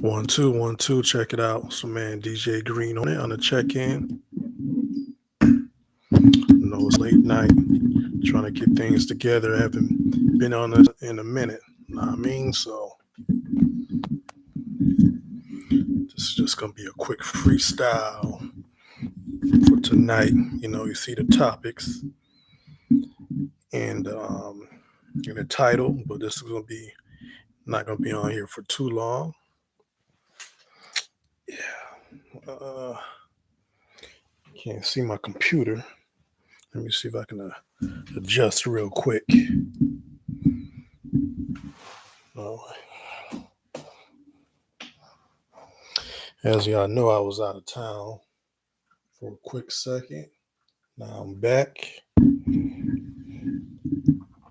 1 2 check it out. So man, DJ Green on it on the check-in. It's late night, trying to get things together. I haven't been on this in a minute. Know what I mean? So this is just gonna be a quick freestyle for tonight. You see the topics and in the title, but this is gonna be not gonna be on here for too long. Yeah. Can't see my computer. Let me see if I can adjust real quick. As y'all know, I was out of town for a quick second. Now I'm back.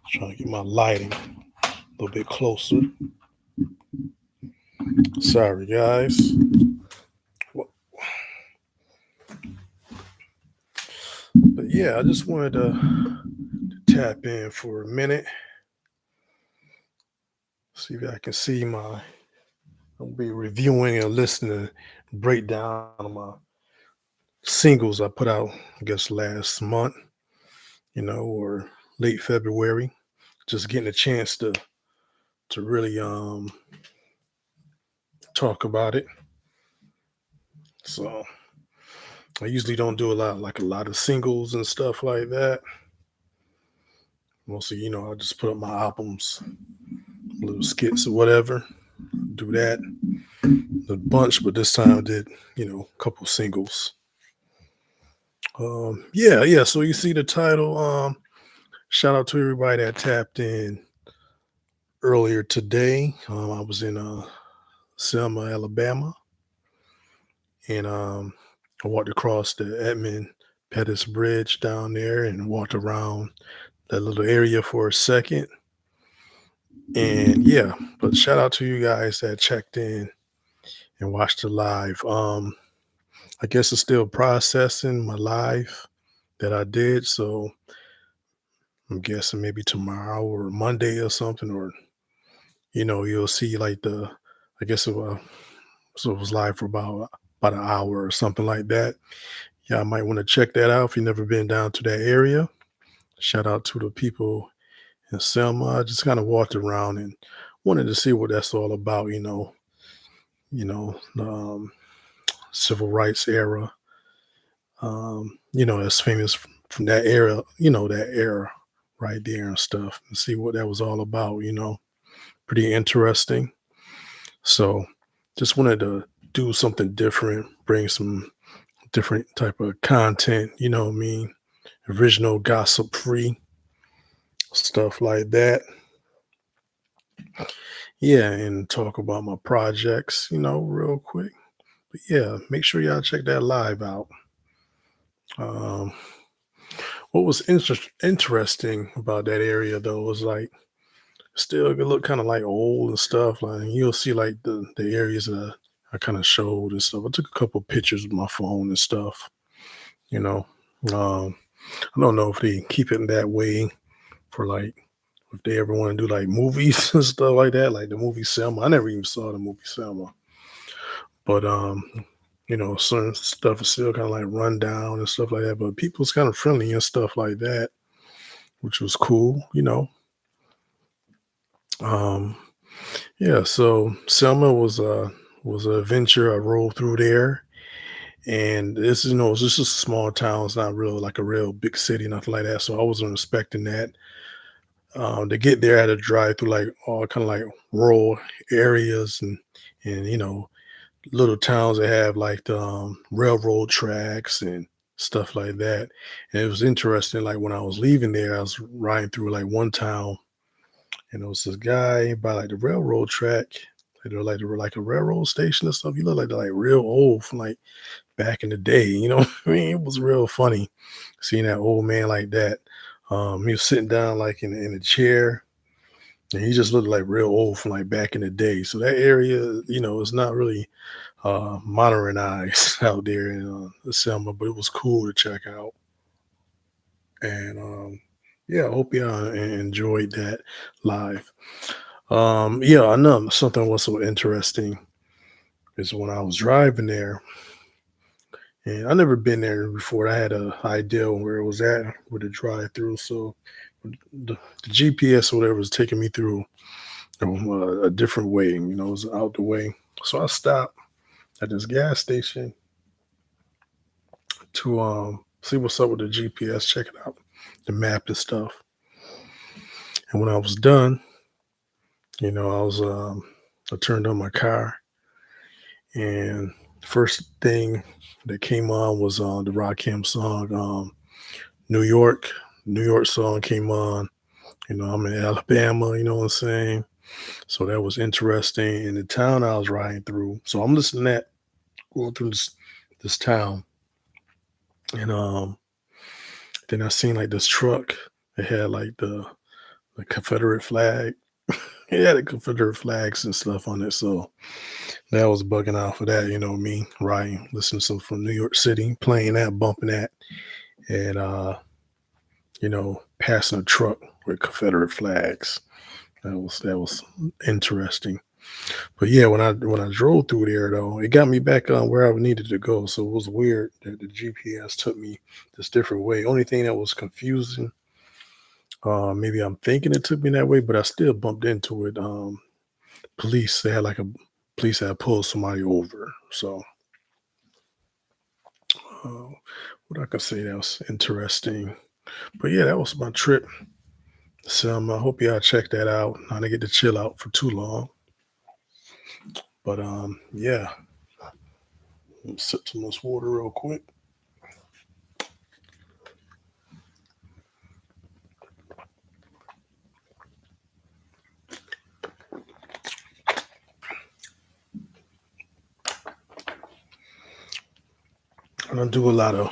Trying to get my lighting a little bit closer. Sorry, guys. But yeah, I just wanted to tap in for a minute. See if I can see I'll be reviewing and listening, breakdown of my singles I put out, I guess last month, or late February. Just getting a chance to really talk about it. So I usually don't do a lot of singles and stuff like that. Mostly, I just put up my albums, little skits or whatever. Do that a bunch, but this time I did, a couple singles. Yeah. So you see the title. Shout out to everybody that tapped in earlier today. I was in Selma, Alabama, and I walked across the Edmund Pettus Bridge down there and walked around that little area for a second. And yeah, but shout out to you guys that checked in and watched the live. I guess it's still processing my live that I did, so I'm guessing maybe tomorrow or Monday or something, or you'll see like I guess it was live for about an hour or something like that. Yeah, I might want to check that out if you've never been down to that area. Shout out to the people in Selma. I just kind of walked around and wanted to see what that's all about. The civil rights era. That's famous from that era. That era right there and stuff, and see what that was all about. Pretty interesting. So, just wanted to do something different, bring some different type of content. You know what I mean? Original, gossip free stuff like that. Yeah, and talk about my projects, real quick. But yeah, make sure y'all check that live out. What was interesting about that area though was like still it look kind of like old and stuff. Like you'll see like the areas that I kind of showed and stuff. I took a couple pictures with my phone and stuff. I don't know if they keep it that way for like if they ever want to do like movies and stuff like that, like the movie Selma. I never even saw the movie Selma. But certain stuff is still kind of like run down and stuff like that. But people's kind of friendly and stuff like that, which was cool, Um yeah, so Selma was an adventure. I rolled through there. And this is it's just a small town. It's not real like a real big city, nothing like that. So I wasn't expecting that. To get there, I had to drive through like all kind of like rural areas and little towns that have like the railroad tracks and stuff like that. And it was interesting. Like when I was leaving there, I was riding through like one town, and there was this guy by like the railroad track. They were like a railroad station and stuff. He looked like they're like real old from like back in the day. What I mean? It was real funny seeing that old man like that. He was sitting down like in a chair, and he just looked like real old from like back in the day. So that area, is not really modernized out there in Selma, but it was cool to check out. And yeah, I hope y'all enjoyed that live. Yeah, I know something was so interesting. is when I was driving there, and I never been there before. I had an idea where it was at with the drive through. So the GPS or whatever was taking me through a different way. It was out the way. So I stopped at this gas station to see what's up with the GPS, check it out, the map and stuff. And when I was done, I turned on my car, and the first thing that came on was the Rakim song, New York. New York song came on. I'm in Alabama, you know what I'm saying? So that was interesting. In the town I was riding through. So I'm listening to that, going through this town. And then I seen like this truck. It had like the Confederate flag. It had the Confederate flags and stuff on it. So that was bugging out for that, me riding, listening to some from New York City, playing that, bumping that, and passing a truck with Confederate flags. That was interesting. But yeah, when I drove through there though, it got me back on where I needed to go. So it was weird that the GPS took me this different way. Only thing that was confusing, maybe I'm thinking it took me that way, but I still bumped into it. Police, they had like a police had pulled somebody over. So uh, what I could say that was interesting. But yeah, that was my trip. Selma. I hope y'all check that out. I didn't get to chill out for too long. But yeah, let me sip some of this water real quick. I don't do a lot of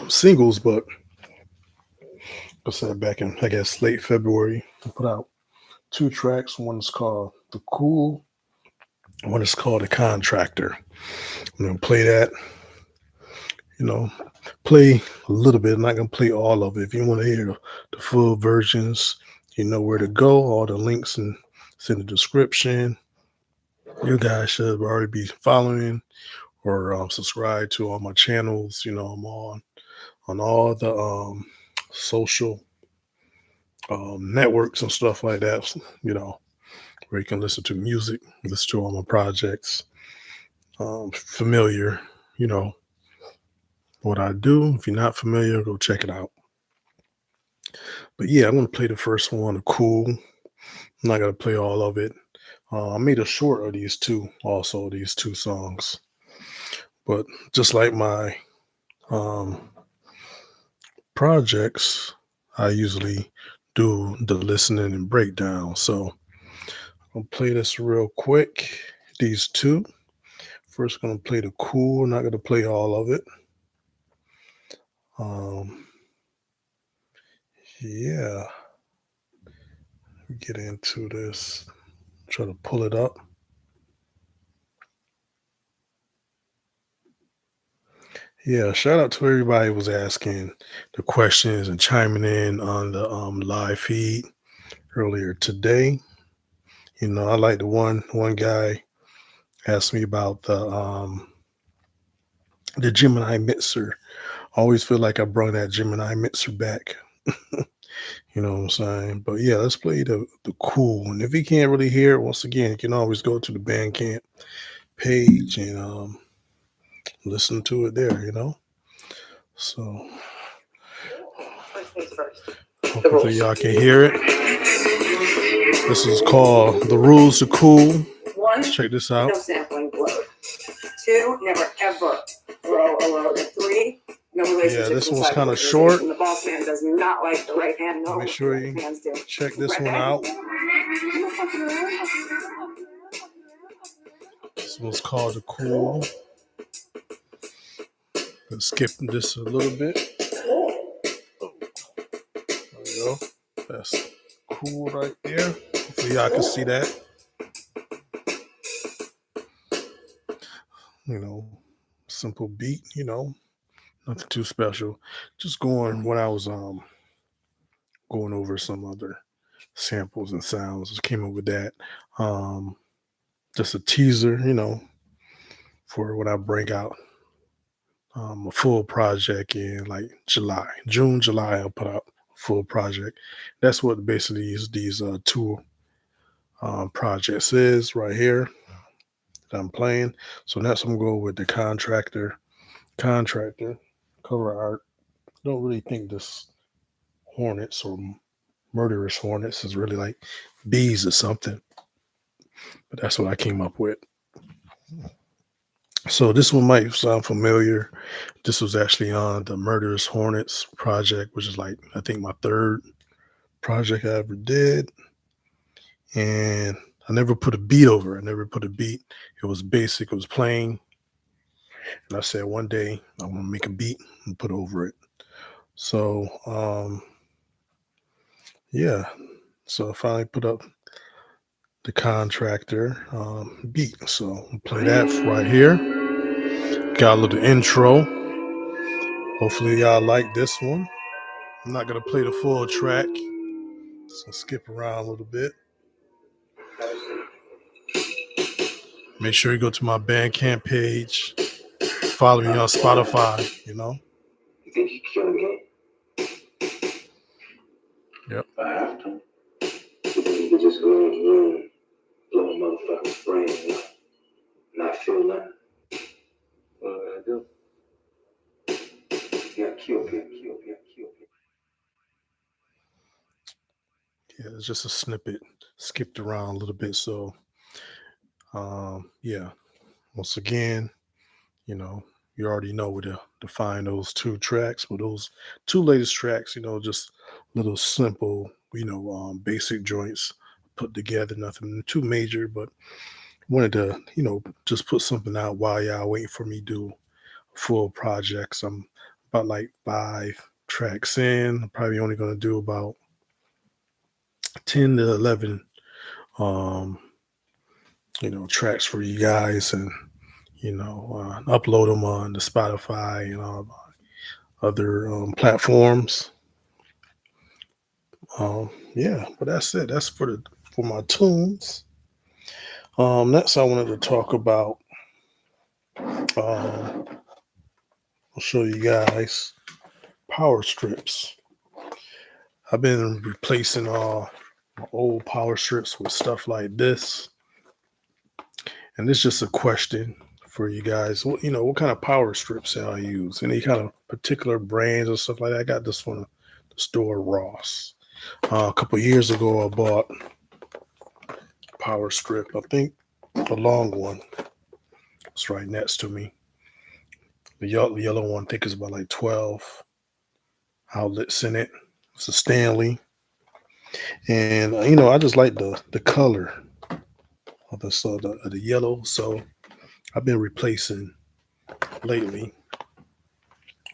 singles, but I said back in, I guess, late February, I put out two tracks. One is called The Cool, one is called The Contractor. I'm going to play that, you know, play a little bit. I'm not going to play all of it. If you want to hear the full versions, you know where to go. All the links and it's in the description. You guys should already be following or subscribe to all my channels. I'm on all the social networks and stuff like that. Where you can listen to music, listen to all my projects. Familiar, you know what I do. If you're not familiar, go check it out. But yeah, I'm gonna play the first one, Cool. I'm not gonna play all of it. I made a short of these two, also these two songs. But just like my um, projects, I usually do the listening and breakdown. So I'll play this real quick. These two. First, gonna play the Cool. Not gonna play all of it. Um, yeah, get into this. Try to pull it up. Yeah, shout out to everybody who was asking the questions and chiming in on the live feed earlier today. I like the one guy asked me about the Gemini mixer. I always feel like I brought that Gemini mixer back. You know what I'm saying? But yeah, let's play the Cool. And if you can't really hear it, once again, you can always go to the Bandcamp page and listen to it there. So hopefully y'all can hear it. This is called The Rules to Cool. One, check this out. No sampling blow. Two, never ever throw a load. Three, no relationship. Yeah, this one's kind of short. The boss man does not like the right hand. No, make sure you check this one out. This one's called The Cool. Let's skip this a little bit. There we go. That's Cool right there. Hopefully y'all can see that. Simple beat, nothing too special. Just going when I was going over some other samples and sounds, just came up with that. Just a teaser, for when I bring out a full project in like June, July. I'll put out a full project. That's what basically these two projects is right here that I'm playing. So next I'm going with the contractor cover art. Don't really think this hornets or murderous hornets is really like bees or something, but that's what I came up with. So this one might sound familiar. This was actually on the Murderous Hornets project, which is like I think my third project I ever did. And I never put a beat over it. I never put a beat. It was basic, it was plain. And I said one day I'm gonna make a beat and put over it. So yeah. So I finally put up the contractor beat. So I'll play that right here. Got a little intro. Hopefully y'all like this one. I'm not gonna play the full track, so skip around a little bit. Make sure you go to my Bandcamp page. Follow me on Spotify, you know. You think you kill again? Yep. I have to. You think you could just go in the room, blow a motherfucker's brain out, not feel nothing? What am I gonna do? You gotta kill people, kill people, kill people. Yeah, it's just a snippet. Skipped around a little bit. So yeah. Once again, you know, you already know where to find those two tracks. But those two latest tracks, you know, just little simple, basic joints put together, nothing too major, but wanted to, just put something out while y'all waiting for me to do full projects. I'm about like 5 tracks in. I'm probably only gonna do about 10 to 11 um, tracks for you guys, and upload them on the Spotify and all other platforms. Yeah, but that's it. That's for my tunes. Next, I wanted to talk about. I'll show you guys power strips. I've been replacing all my old power strips with stuff like this, and it's just a question for you guys. What kind of power strips I use? Any kind of particular brands or stuff like that? I got this from the store Ross. A couple years ago, I bought power strip. I think the long one. It's right next to me. The yellow one, I think, is about like 12 outlets in it. It's a Stanley, and I just like the color of the yellow. So I've been replacing lately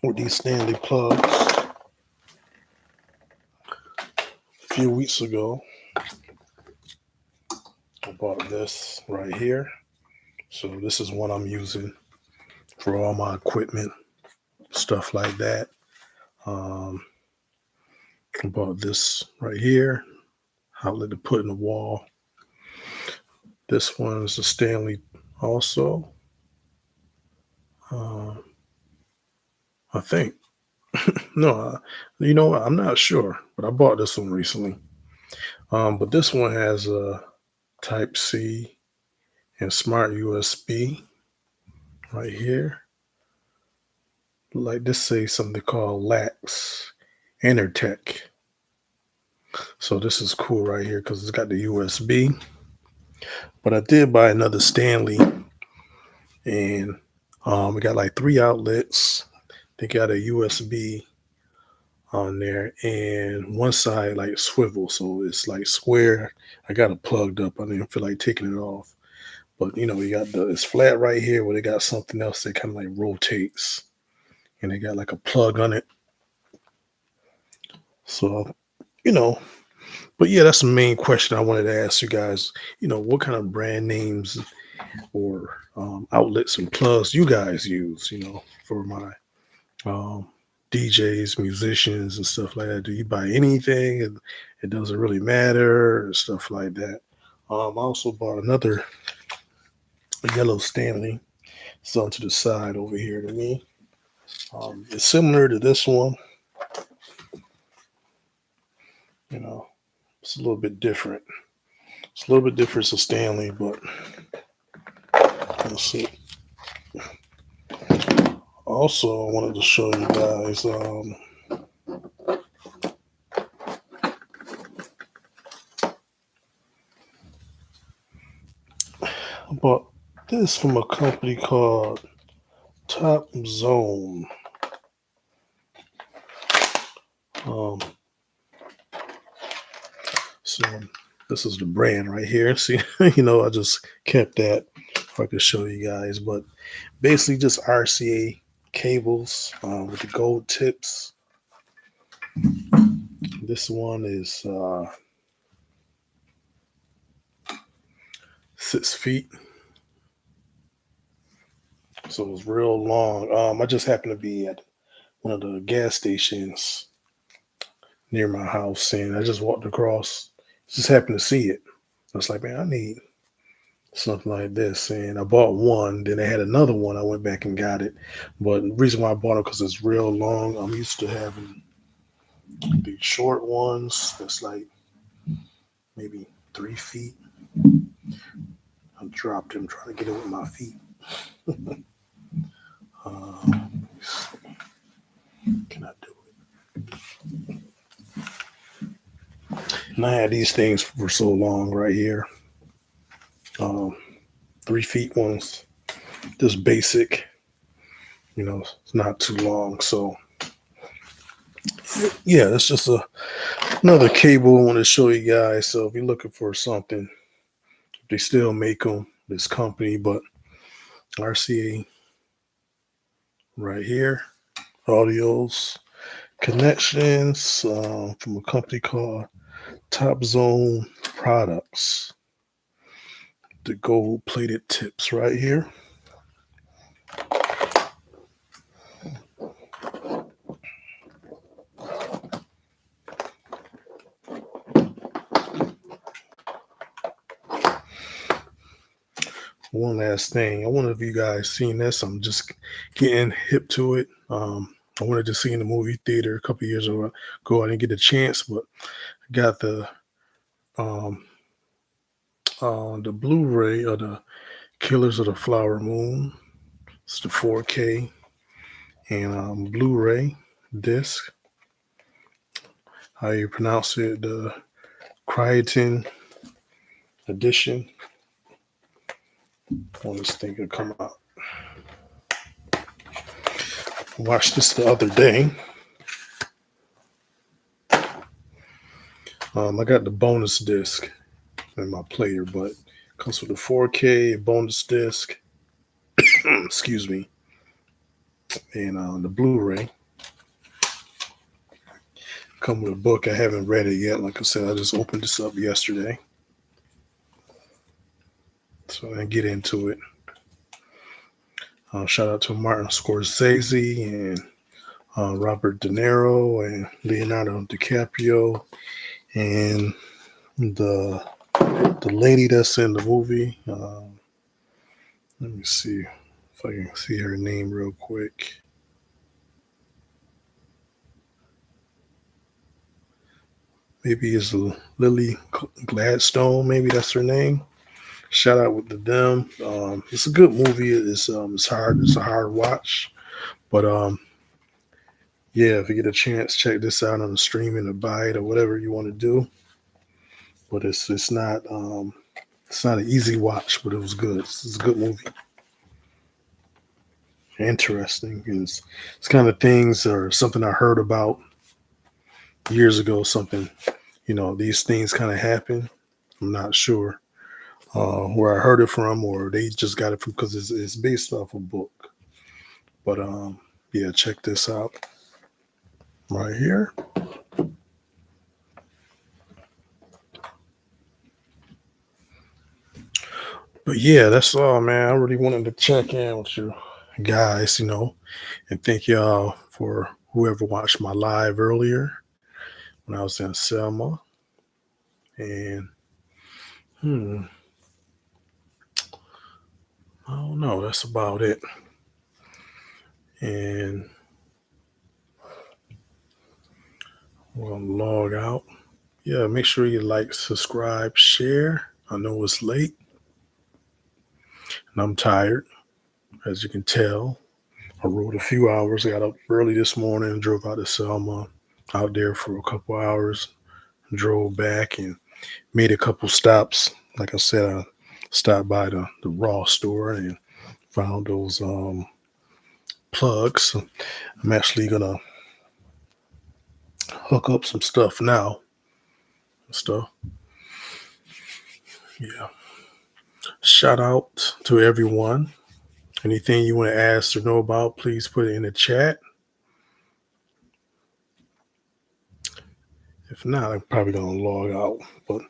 with these Stanley plugs. A few weeks ago, I bought this right here. So this is what I'm using for all my equipment, stuff like that. I bought this right here, outlet to put in the wall. This one is a Stanley also. I think. No, I'm not sure, but I bought this one recently. But this one has a Type C and Smart USB right here. Like this say something called Lax Intertech. So this is cool right here because it's got the USB. But I did buy another Stanley, and we got like 3 outlets. They got a USB on there, and one side like swivel, so it's like square. I got it plugged up. I didn't feel like taking it off, but you got it's flat right here where they got something else that kind of like rotates, and they got like a plug on it. So but yeah, that's the main question I wanted to ask you guys. What kind of brand names or outlets and plugs you guys use? For my um, DJs, musicians, and stuff like that. Do you buy anything? And it doesn't really matter, and stuff like that. I also bought another yellow Stanley. It's on to the side over here to me. It's similar to this one. You know, it's a little bit different. It's a little bit different to Stanley, but let's see. Also, I wanted to show you guys. I bought this from a company called Top Zone. So this is the brand right here. See, I just kept that if I could show you guys. But basically, just RCA cables with the gold tips. This one is 6 feet. So it's real long. I just happened to be at one of the gas stations near my house, and I just walked across. Just happened to see it. I was like, man, I need something like this, and I bought one. Then they had another one. I went back and got it. But the reason why I bought it because it's real long. I'm used to having the short ones. That's like maybe 3 feet. I dropped him trying to get it with my feet. Can I do it? And I had these things for so long right here. 3 feet ones, just basic. It's not too long. So yeah, that's just another cable I want to show you guys. So if you're looking for something, they still make them, this company, but RCA right here, audios, connections from a company called Top Zone Products. The gold plated tips right here. One last thing. I wonder if you guys seen this. I'm just getting hip to it. I wanted to see in the movie theater a couple years ago. I didn't get a chance, but I got the Blu-ray of the Killers of the Flower Moon. It's the 4K and Blu-ray disc. How you pronounce it? The Crichton edition. When this thing could come out. I watched this the other day. I got the bonus disc in my player, but it comes with a 4K bonus disc. Excuse me. And the Blu-ray. Come with a book. I haven't read it yet. Like I said, I just opened this up yesterday. So I get into it. Shout out to Martin Scorsese and Robert De Niro and Leonardo DiCaprio and the lady that's in the movie. Let me see if I can see her name real quick. Maybe it's Lily Gladstone. Maybe that's her name. Shout out to them. It's a good movie. It's hard. It's a hard watch, but yeah, if you get a chance, check this out on the streaming or buy it or whatever you want to do. But it's not an easy watch, but it was good. It's a good movie. Interesting. It's kind of things or something I heard about years ago. Something, these things kind of happen. I'm not sure where I heard it from, or they just got it from because it's based off a book. But yeah, check this out right here. But yeah, that's all, man. I really wanted to check in with you guys, and thank y'all for whoever watched my live earlier when I was in Selma. And I don't know. That's about it. And we're gonna log out. Yeah, make sure you like, subscribe, share. I know it's late and I'm tired, as you can tell. I rode a few hours. I got up early this morning and drove out to Selma, out there for a couple hours, drove back and made a couple stops. Like I said, I stopped by the raw store and found those plugs. I'm actually gonna hook up some stuff now. Stuff. Yeah. Shout out to everyone. Anything you want to ask or know about, please put it in the chat. If not, I'm probably gonna log out. But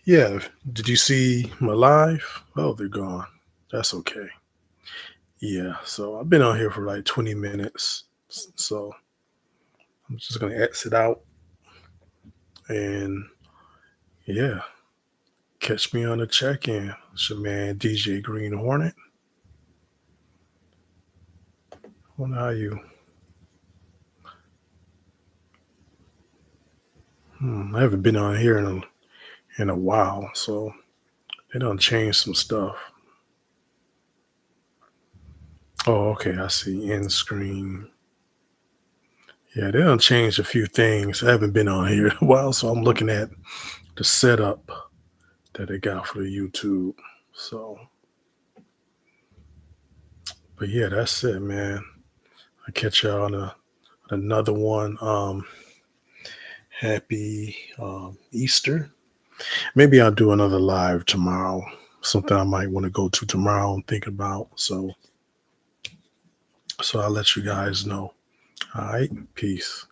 yeah, did you see my live? Oh, they're gone. That's okay. Yeah, so I've been on here for like 20 minutes. So I'm just gonna exit out and yeah, catch me on the check-in. It's your man DJ Green Hornet. Wonder how you I haven't been on here in a while, so they done changed some stuff. Oh, okay, I see. End screen. Yeah, they done changed a few things. I haven't been on here in a while, so I'm looking at the setup that they got for the YouTube. So, but yeah, that's it, man. I catch y'all on another one. Happy Easter. Maybe I'll do another live tomorrow. Something I might want to go to tomorrow and think about. So I'll let you guys know. All right, peace.